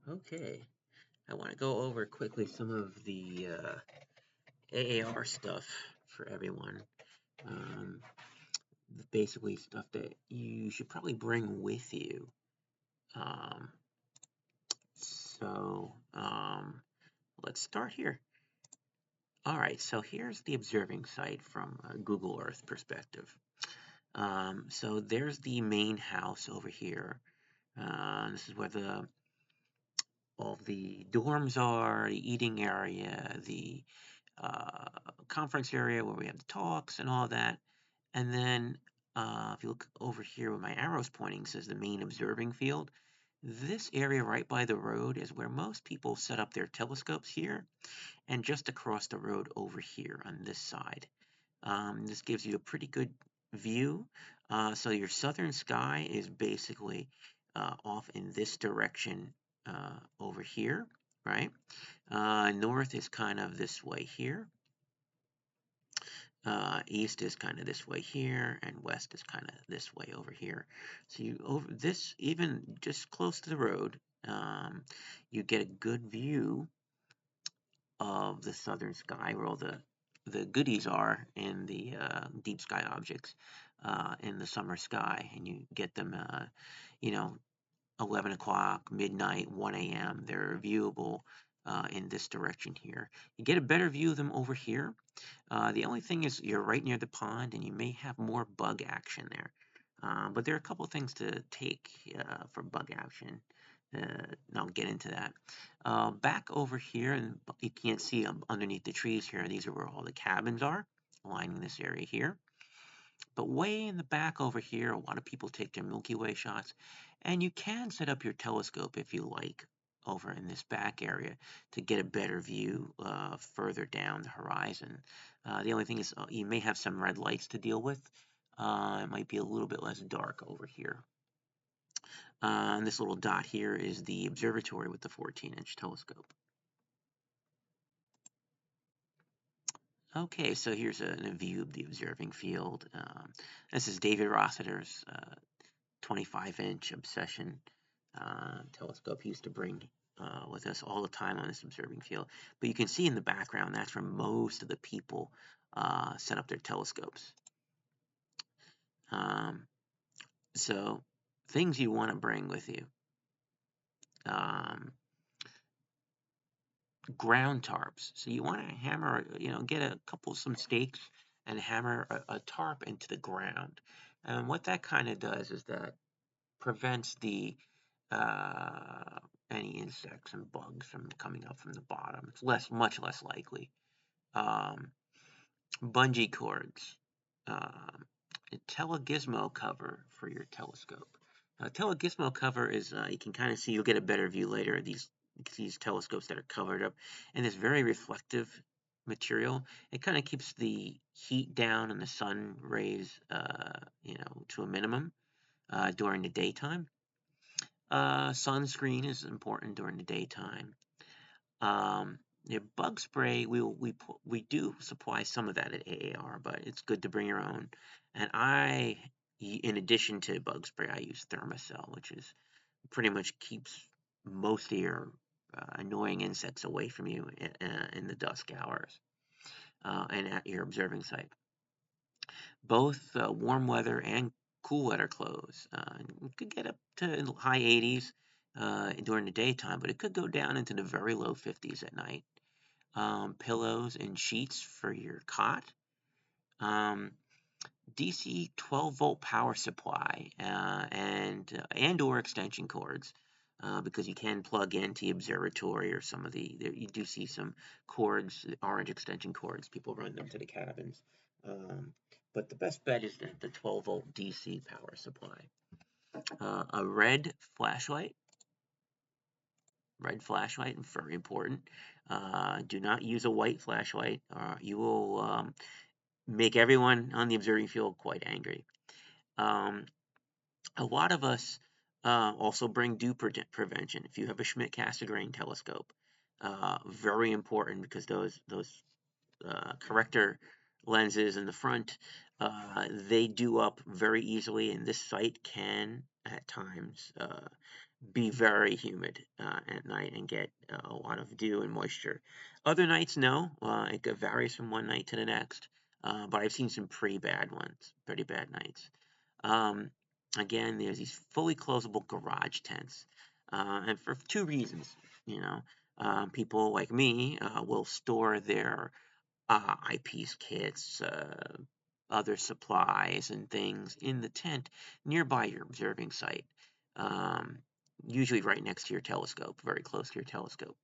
Okay, I want to go over quickly some of the AAR stuff for everyone. Um, Basically, stuff that you should probably bring with you. Um, so let's start here. All right, so here's the observing site from a Google Earth perspective. So there's the main house over here. This is where all the dorms are, the eating area, the conference area where we have the talks and all that. And then if you look over here where my arrow's pointing, says the main observing field. This area right by the road is where most people set up their telescopes here, and just across the road over here on this side. This gives you a pretty good view. So your southern sky is basically off in this direction over here, right? North is kind of this way here. East is kind of this way here, and west is kind of this way over here. So you over this, even just close to the road, you get a good view of the southern sky, where all the goodies are in the deep sky objects in the summer sky, and you get them, you know, 11 o'clock, midnight, 1 a.m. They're viewable in this direction here. You get a better view of them over here. The only thing is you're right near the pond, and you may have more bug action there. But there are a couple things to take for bug action. And I'll get into that. Back over here, and you can't see underneath the trees here, these are where all the cabins are, lining this area here. But way in the back over here, a lot of people take their Milky Way shots, and you can set up your telescope if you like over in this back area to get a better view further down the horizon. The only thing is you may have some red lights to deal with. It might be a little bit less dark over here. And this little dot here is the observatory with the 14-inch telescope. Okay, so here's a view of the observing field. This is David Rossiter's 25-inch Obsession telescope he used to bring with us all the time on this observing field. But you can see in the background, that's where most of the people set up their telescopes. So things you want to bring with you. Ground tarps. So you want to hammer, get some stakes and hammer a tarp into the ground. And what that kind of does is that prevents the any insects and bugs from coming up from the bottom. It's much less likely. Bungee cords. A telegizmo cover for your telescope. A telegizmo cover is you can kind of see. You'll get a better view later of these telescopes that are covered up in this very reflective material. It kind of keeps the heat down and the sun rays, to a minimum during the daytime. Sunscreen is important during the daytime. Bug spray, we do supply some of that at AAR, but it's good to bring your own. And in addition to bug spray, I use Thermacell, which is pretty much keeps most of your annoying insects away from you in the dusk hours and at your observing site. Both warm weather and cool weather clothes. It could get up to high 80s during the daytime, but it could go down into the very low 50s at night. Pillows and sheets for your cot. DC 12-volt power supply and or extension cords. Because you can plug into the observatory or you do see some cords, orange extension cords, people run them to the cabins. But the best bet is the 12-volt DC power supply. A red flashlight, very important. Do not use a white flashlight. You will make everyone on the observing field quite angry. A lot of us also bring dew prevention. If you have a Schmidt-Cassegrain telescope, very important because those corrector lenses in the front, they dew up very easily, and this site can at times be very humid at night and get a lot of dew and moisture. Other nights, no. It varies from one night to the next. But I've seen some pretty bad ones, pretty bad nights. Um, Again, there's these fully closable garage tents, and for two reasons. You know, people like me will store their eyepiece kits, other supplies and things in the tent nearby your observing site, um, usually right next to your telescope, very close to your telescope.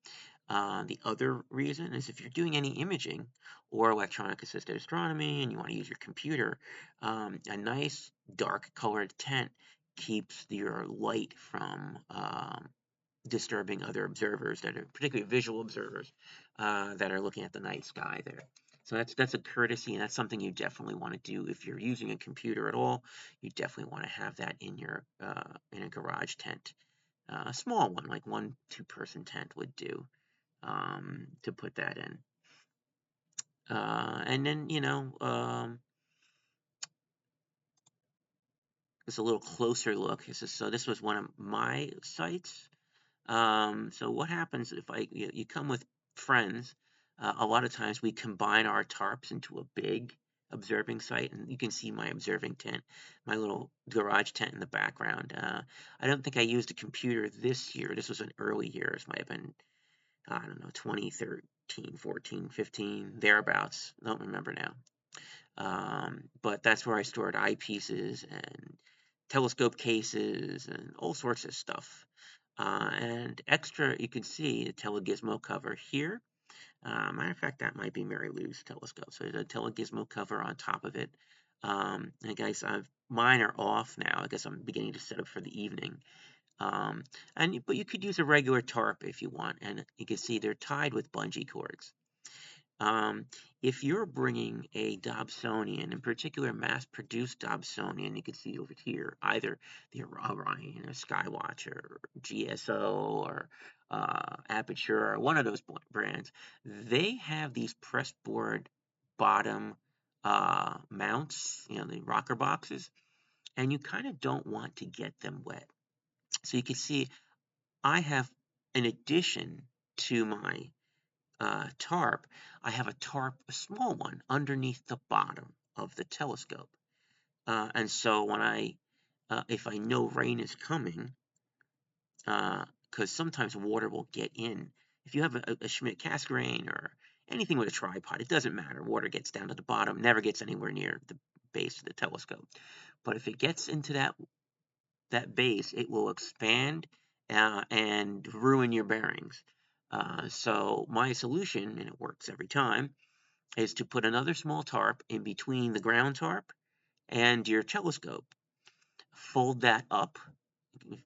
The other reason is if you're doing any imaging or electronic assisted astronomy and you want to use your computer, a nice dark colored tent keeps your light from disturbing other observers that are particularly visual observers that are looking at the night sky there. So that's a courtesy, and that's something you definitely want to do if you're using a computer at all. You definitely want to have that in your in a garage tent, a small one, like 1-2 person tent would do, to put that in. And then it's a little closer look. This was one of my sites. So what happens if you come with friends? A lot of times we combine our tarps into a big observing site, and you can see my observing tent, my little garage tent in the background. I don't think I used a computer this year. This was in early years. Might have been, I don't know, 2013, 14, 15, thereabouts. Don't remember now. But that's where I stored eyepieces and telescope cases and all sorts of stuff. And extra, you can see the telegizmo cover here. Matter of fact, that might be Mary Lou's telescope. So there's a telegizmo cover on top of it. And guys, mine are off now. I guess I'm beginning to set up for the evening. But you could use a regular tarp if you want, and you can see they're tied with bungee cords. If you're bringing a Dobsonian, in particular mass-produced Dobsonian, you can see over here, either the Orion or Skywatcher or GSO or Aperture or one of those brands, they have these pressboard bottom mounts, the rocker boxes, and you kind of don't want to get them wet. So you can see I have, in addition to my tarp, I have a small one, underneath the bottom of the telescope. And so if I know rain is coming, because sometimes water will get in. If you have a Schmidt-Cassegrain or anything with a tripod, it doesn't matter. Water gets down to the bottom, never gets anywhere near the base of the telescope. But if it gets into that base, it will expand and ruin your bearings. So my solution, and it works every time, is to put another small tarp in between the ground tarp and your telescope. Fold that up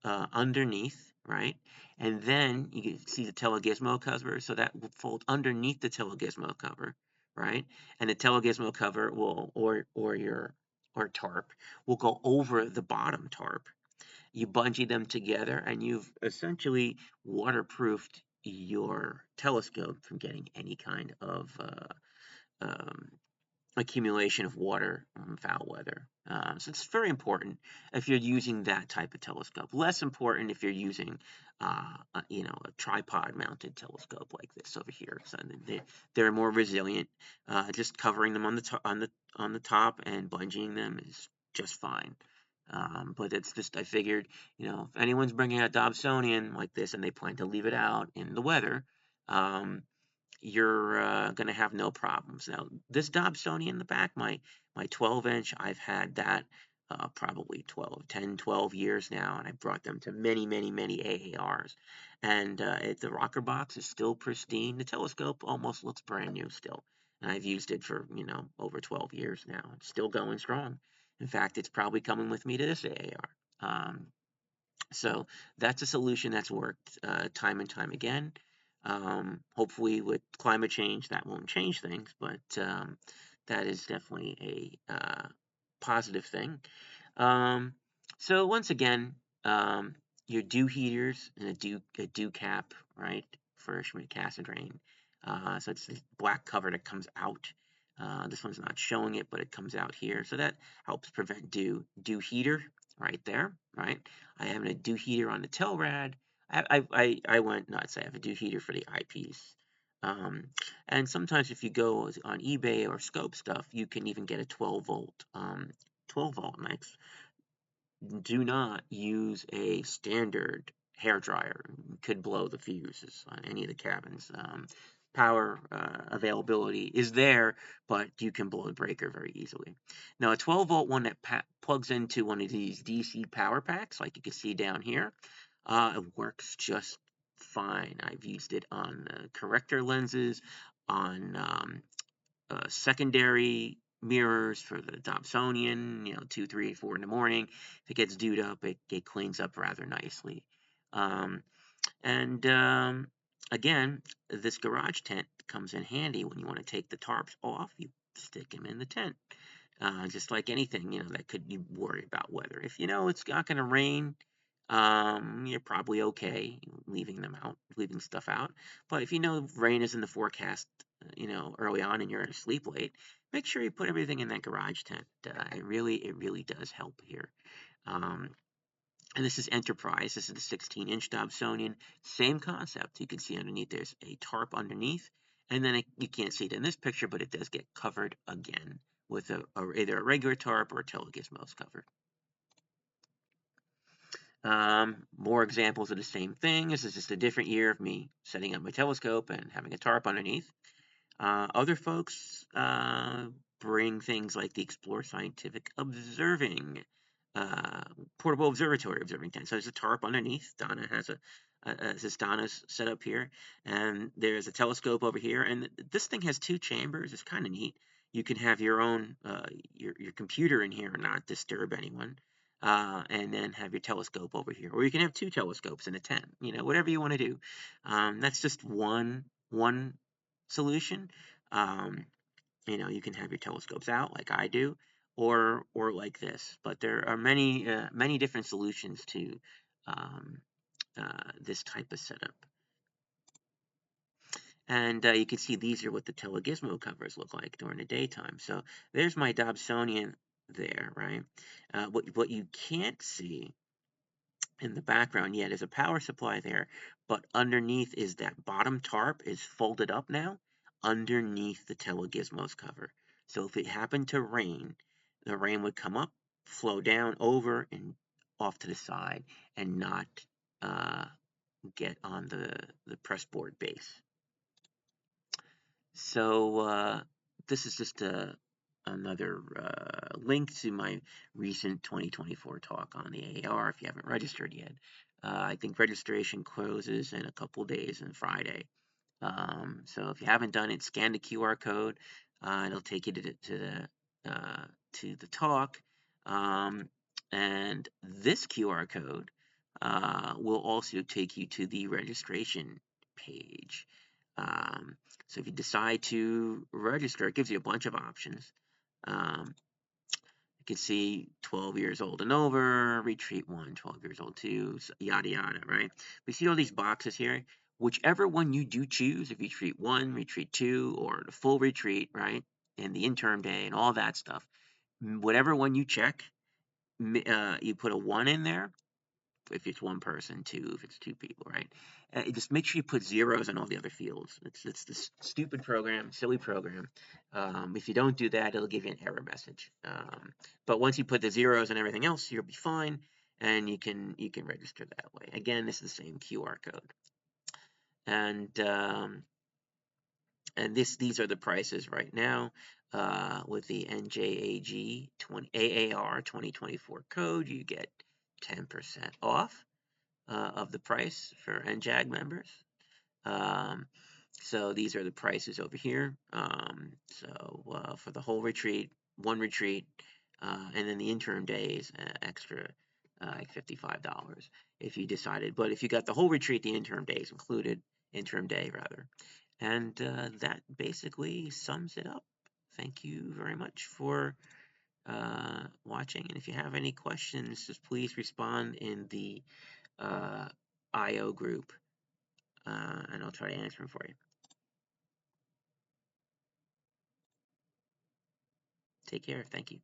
underneath, right? And then you can see the telegizmo cover, so that will fold underneath the telegizmo cover, right? And the telegizmo cover or tarp will go over the bottom tarp. You bungee them together, and you've essentially waterproofed your telescope from getting any kind of um, accumulation of water from foul weather. So it's very important if you're using that type of telescope. Less important if you're using, a tripod-mounted telescope like this over here. So they're more resilient. Just covering them on the top and bungeeing them is just fine. But it's just, I figured, if anyone's bringing a Dobsonian like this and they plan to leave it out in the weather, you're going to have no problems. Now, this Dobsonian in the back, my 12-inch, I've had that probably 10, 12 years now, and I brought them to many, many, many AARs. And the rocker box is still pristine. The telescope almost looks brand new still. And I've used it for, over 12 years now. It's still going strong. In fact, it's probably coming with me to this AAR. So that's a solution that's worked time and time again. Hopefully with climate change, that won't change things, but that is definitely a positive thing. So once again, your dew heaters and a dew cap, right, for Schmidt-Cassegrain. So it's this black cover that comes out. This one's not showing it, but it comes out here. So that helps prevent dew. Dew heater right there, right? I have a dew heater on the tail rad. I went nuts. I have a dew heater for the eyepiece. And sometimes if you go on eBay or Scope stuff, you can even get a 12 volt, 12 volt mix. Do not use a standard hair dryer. You could blow the fuses on any of the cabins. Power availability is there, but you can blow the breaker very easily. Now, a 12 volt one that plugs into one of these DC power packs, like you can see down here, it works just fine. I've used it on corrector lenses, on secondary mirrors for the Dobsonian, 2, 3, 4 in the morning. If it gets dewed up, it cleans up rather nicely. And again, this garage tent comes in handy when you want to take the tarps off. You stick them in the tent. Just like anything, that could you worry about weather. If you know it's not going to rain, you're probably okay leaving stuff out. But if you know rain is in the forecast, early on and you're asleep late, make sure you put everything in that garage tent. It really does help here. And this is Enterprise. This is the 16-inch Dobsonian. Same concept. You can see underneath there's a tarp underneath. And then you can't see it in this picture, but it does get covered again with either a regular tarp or a Telegizmos cover. More examples of the same thing. This is just a different year of me setting up my telescope and having a tarp underneath. Other folks bring things like the Explore Scientific Observing portable observatory observing tent. So there's a tarp underneath. Donna has this is Donna's set up here, and there's a telescope over here. And this thing has 2 chambers. It's kind of neat. You can have your own your computer in here and not disturb anyone. And then have your telescope over here, or you can have 2 telescopes in a tent. Whatever you want to do. That's just one solution. You can have your telescopes out like I do, or like this. But there are many different solutions to this type of setup. And you can see these are what the Telegizmo covers look like during the daytime. So there's my Dobsonian there, right? What you can't see in the background, yeah, there's a power supply there, but underneath is that bottom tarp is folded up now underneath the Telegizmos cover. So if it happened to rain, the rain would come up, flow down over and off to the side, and not get on the press board base. So this is just another link to my recent 2024 talk on the AR if you haven't registered yet. I think registration closes in a couple days on Friday. So if you haven't done it, scan the QR code. It'll take you to the talk. And this QR code will also take you to the registration page. So if you decide to register, it gives you a bunch of options. You can see 12 years old and over, retreat 1, 12 years old 2, yada yada, right? We see all these boxes here. Whichever one you do choose, if retreat 1, retreat 2, or the full retreat, right? And the interim day and all that stuff, whatever one you check, you put a 1 in there if it's 1 person, 2 if it's 2 people, right? Just make sure you put zeros in all the other fields. It's this stupid program, silly program. If you don't do that, it'll give you an error message. But once you put the zeros and everything else, you'll be fine, and you can register that way. Again, this is the same QR code, and these are the prices right now. With the NJAG AAR 2024 code, you get 10% off of the price for NJAG members. So these are the prices over here. So for the whole retreat, 1 retreat, and then the interim days, extra like $55 if you decided. But if you got the whole retreat, the interim days included, interim day rather. And that basically sums it up. Thank you very much for watching. And if you have any questions, just please respond in the IO group, and I'll try to answer them for you. Take care. Thank you.